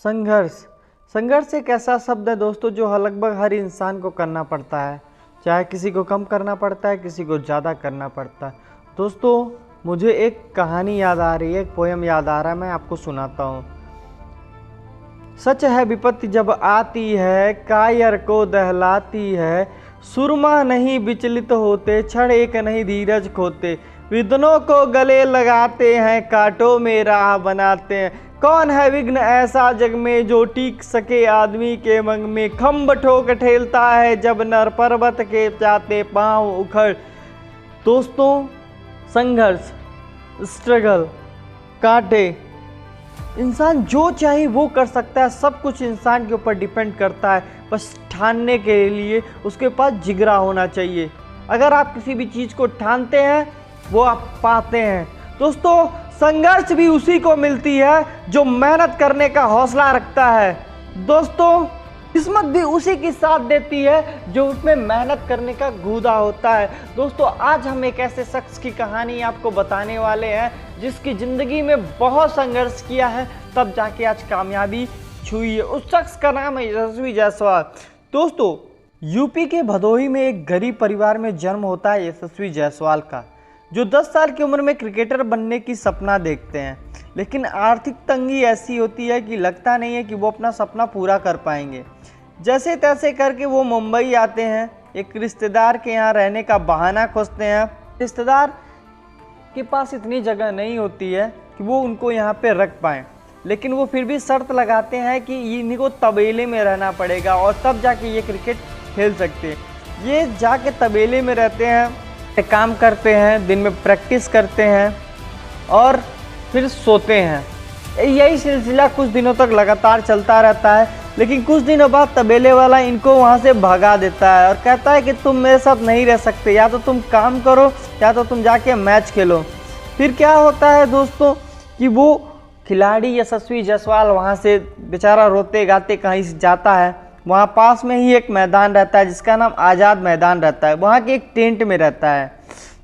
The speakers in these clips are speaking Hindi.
संघर्ष। संघर्ष एक ऐसा शब्द है दोस्तों जो लगभग हर इंसान को करना पड़ता है, चाहे किसी को कम करना पड़ता है, किसी को ज़्यादा करना पड़ता है। दोस्तों मुझे एक कहानी याद आ रही है, एक पोयम याद आ रहा है, मैं आपको सुनाता हूँ। सच है विपत्ति जब आती है, कायर को दहलाती है, सुरमा नहीं विचलित होते, क्षण एक नहीं धीरज खोते, विघ्नों को गले लगाते हैं, कांटों में राह बनाते हैं। कौन है विघ्न ऐसा जग में जो टिक सके आदमी के मंग में, खम्भ ठोक ठेलता है जब नर पर्वत के जाते पांव उखड़। दोस्तों संघर्ष, स्ट्रगल, कांटे, इंसान जो चाहे वो कर सकता है, सब कुछ इंसान के ऊपर डिपेंड करता है। बस ठानने के लिए उसके पास जिगरा होना चाहिए। अगर आप किसी भी चीज़ को ठानते हैं वो आप पाते हैं। दोस्तों संघर्ष भी उसी को मिलती है जो मेहनत करने का हौसला रखता है। दोस्तों किस्मत भी उसी की साथ देती है जो उसमें मेहनत करने का गूदा होता है। दोस्तों आज हम एक ऐसे शख्स की कहानी आपको बताने वाले हैं जिसकी ज़िंदगी में बहुत संघर्ष किया है, तब जाके आज कामयाबी छुई है। उस शख्स का नाम है यशस्वी जायसवाल। दोस्तों यूपी के भदोही में एक गरीब परिवार में जन्म होता है यशस्वी जायसवाल का, जो 10 साल की उम्र में क्रिकेटर बनने की सपना देखते हैं। लेकिन आर्थिक तंगी ऐसी होती है कि लगता नहीं है कि वो अपना सपना पूरा कर पाएंगे। जैसे तैसे करके वो मुंबई आते हैं, एक रिश्तेदार के यहाँ रहने का बहाना खोजते हैं। रिश्तेदार के पास इतनी जगह नहीं होती है कि वो उनको यहाँ पे रख पाएँ, लेकिन वो फिर भी शर्त लगाते हैं कि इनको तबेले में रहना पड़ेगा और तब जाके ये क्रिकेट खेल सकते हैं। ये जाके तबेले में रहते हैं, काम करते हैं, दिन में प्रैक्टिस करते हैं और फिर सोते हैं। यही सिलसिला कुछ दिनों तक लगातार चलता रहता है, लेकिन कुछ दिनों बाद तबेले वाला इनको वहाँ से भगा देता है और कहता है कि तुम मेरे साथ नहीं रह सकते, या तो तुम काम करो या तो तुम जाके मैच खेलो। फिर क्या होता है दोस्तों कि वो खिलाड़ी यशस्वी जायसवाल वहाँ से बेचारा रोते गाते कहीं से जाता है। वहाँ पास में ही एक मैदान रहता है जिसका नाम आज़ाद मैदान रहता है। वहाँ के एक टेंट में रहता है।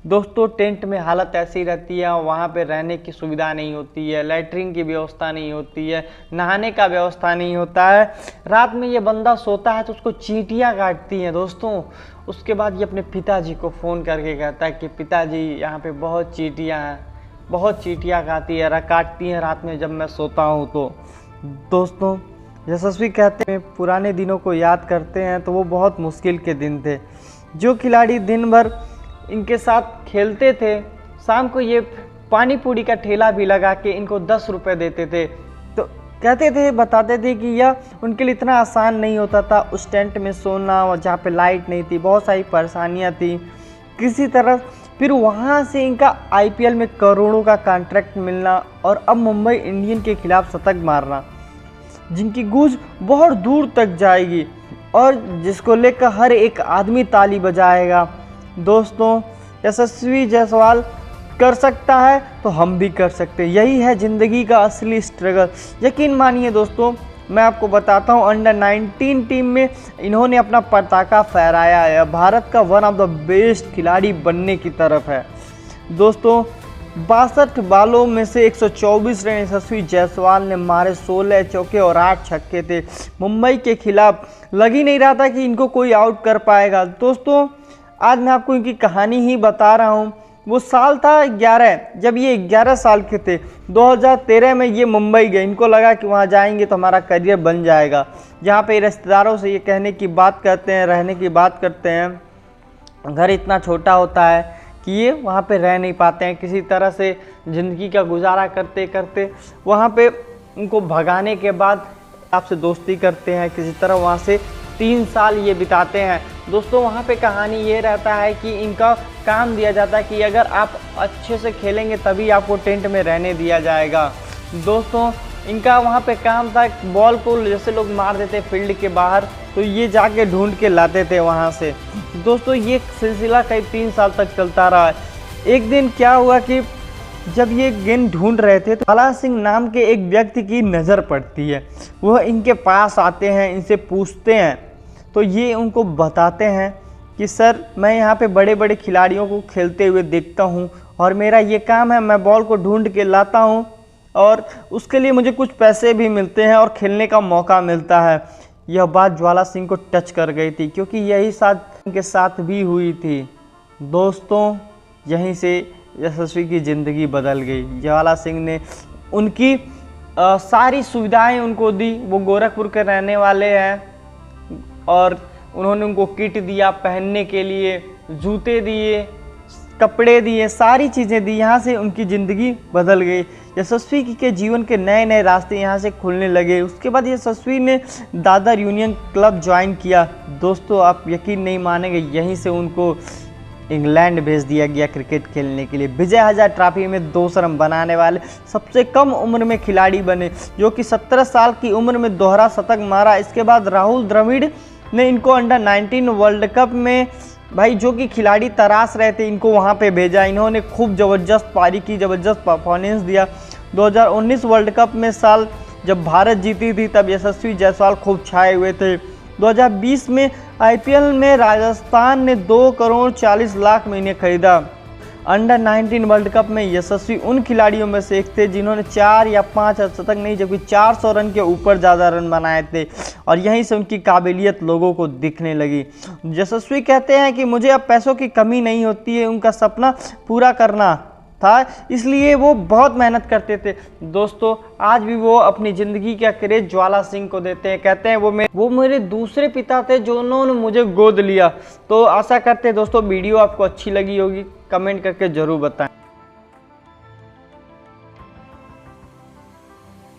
दोस्तों टेंट में हालत ऐसी रहती है, वहाँ पे रहने की सुविधा नहीं होती है, लैट्रिन की व्यवस्था नहीं होती है, नहाने का व्यवस्था नहीं होता है। रात में ये बंदा सोता है तो उसको चींटियाँ काटती हैं। दोस्तों उसके बाद ये अपने पिताजी को फ़ोन करके कहता है कि पिताजी यहाँ पे बहुत चींटियाँ हैं, बहुत चींटियाँ काटती हैं रात में जब मैं सोता हूँ। तो दोस्तों यशस्वी कहते हैं पुराने दिनों को याद करते हैं तो वो बहुत मुश्किल के दिन थे। जो खिलाड़ी दिन भर इनके साथ खेलते थे, शाम को ये पानी पूरी का ठेला भी लगा के इनको 10 रुपये देते थे। तो कहते थे, बताते थे कि यह उनके लिए इतना आसान नहीं होता था उस टेंट में सोना, और जहाँ पे लाइट नहीं थी, बहुत सारी परेशानियाँ थी। किसी तरह फिर वहाँ से इनका IPL में करोड़ों का कॉन्ट्रैक्ट मिलना और अब मुंबई इंडियन के खिलाफ शतक मारना, जिनकी गूंज बहुत दूर तक जाएगी और जिसको लेकर हर एक आदमी ताली बजाएगा। दोस्तों यशस्वी जायसवाल कर सकता है तो हम भी कर सकते हैं। यही है ज़िंदगी का असली स्ट्रगल। यकीन मानिए दोस्तों, मैं आपको बताता हूँ अंडर 19 टीम में इन्होंने अपना पताका फहराया है। भारत का वन ऑफ द बेस्ट खिलाड़ी बनने की तरफ है। दोस्तों 62 बालों में से 124 रन यशस्वी जायसवाल ने मारे, 16 चौके और 8 छक्के थे। मुंबई के खिलाफ लग ही नहीं रहा था कि इनको कोई आउट कर पाएगा। दोस्तों आज मैं आपको इनकी कहानी ही बता रहा हूँ। वो साल था 11, जब ये 11 साल के थे। 2013 में ये मुंबई गए। इनको लगा कि वहाँ जाएंगे तो हमारा करियर बन जाएगा। जहाँ पे रिश्तेदारों से ये कहने की बात करते हैं, रहने की बात करते हैं। घर इतना छोटा होता है कि ये वहाँ पे रह नहीं पाते हैं। किसी तरह से ज़िंदगी का गुजारा करते करते वहाँ पे उनको भगाने के बाद आपसे दोस्ती करते हैं। किसी तरह वहाँ से 3 साल ये बिताते हैं। दोस्तों वहाँ पे कहानी ये रहता है कि इनका काम दिया जाता है कि अगर आप अच्छे से खेलेंगे तभी आपको टेंट में रहने दिया जाएगा। दोस्तों इनका वहाँ पे काम था, बॉल को जैसे लोग मार देते फील्ड के बाहर तो ये जाके ढूंढ के लाते थे वहाँ से। दोस्तों ये सिलसिला करीब 3 साल तक चलता रहा। एक दिन क्या हुआ कि जब ये गेंद ढूंढ रहे थे तो बाला सिंह नाम के एक व्यक्ति की नज़र पड़ती है। वह इनके पास आते हैं, इनसे पूछते हैं तो ये उनको बताते हैं कि सर मैं यहाँ पे बड़े बड़े खिलाड़ियों को खेलते हुए देखता हूँ और मेरा ये काम है, मैं बॉल को ढूंढ के लाता हूँ और उसके लिए मुझे कुछ पैसे भी मिलते हैं और खेलने का मौका मिलता है। यह बात ज्वाला सिंह को टच कर गई थी, क्योंकि यही साथ उनके साथ भी हुई थी। दोस्तों, यहीं से यशस्वी की ज़िंदगी बदल गई। ज्वाला सिंह ने उनकी सारी सुविधाएं उनको दी। वो गोरखपुर के रहने वाले हैं और उन्होंने उनको किट दिया पहनने के लिए, जूते दिए, कपड़े दिए, सारी चीज़ें दी। यहाँ से उनकी ज़िंदगी बदल गई। यशस्वी के जीवन के नए नए रास्ते यहाँ से खुलने लगे। उसके बाद यशस्वी ने दादर यूनियन क्लब ज्वाइन किया। दोस्तों, आप यकीन नहीं मानेंगे, यहीं से उनको इंग्लैंड भेज दिया गया क्रिकेट खेलने के लिए। विजय हजारे ट्रॉफी में 200 रन बनाने वाले सबसे कम उम्र में खिलाड़ी बने, जो कि 17 साल की उम्र में दोहरा शतक मारा। इसके बाद राहुल द्रविड़ ने इनको अंडर 19 वर्ल्ड कप में, भाई जो कि खिलाड़ी तराश रहे थे, इनको वहां पे भेजा। इन्होंने खूब ज़बरदस्त पारी की, ज़बरदस्त परफॉर्मेंस दिया। 2019 वर्ल्ड कप में साल जब भारत जीती थी, तब यशस्वी जायसवाल खूब छाए हुए थे। 2020 में आईपीएल में राजस्थान ने 2 करोड़ 40 लाख में इन्हें खरीदा। अंडर 19 वर्ल्ड कप में यशस्वी उन खिलाड़ियों में से एक थे जिन्होंने 4 या 5 शतक नहीं, जबकि 400 रन के ऊपर ज़्यादा रन बनाए थे, और यहीं से उनकी काबिलियत लोगों को दिखने लगी। यशस्वी कहते हैं कि मुझे अब पैसों की कमी नहीं होती है, उनका सपना पूरा करना था, इसलिए वो बहुत मेहनत करते थे। दोस्तों, आज भी वो अपनी ज़िंदगी का क्रेज ज्वाला सिंह को देते हैं। कहते हैं वो मेरे दूसरे पिता थे जो उन्होंने मुझे गोद लिया। तो आशा करते हैं दोस्तों वीडियो आपको अच्छी लगी होगी। कमेंट करके ज़रूर बताएं।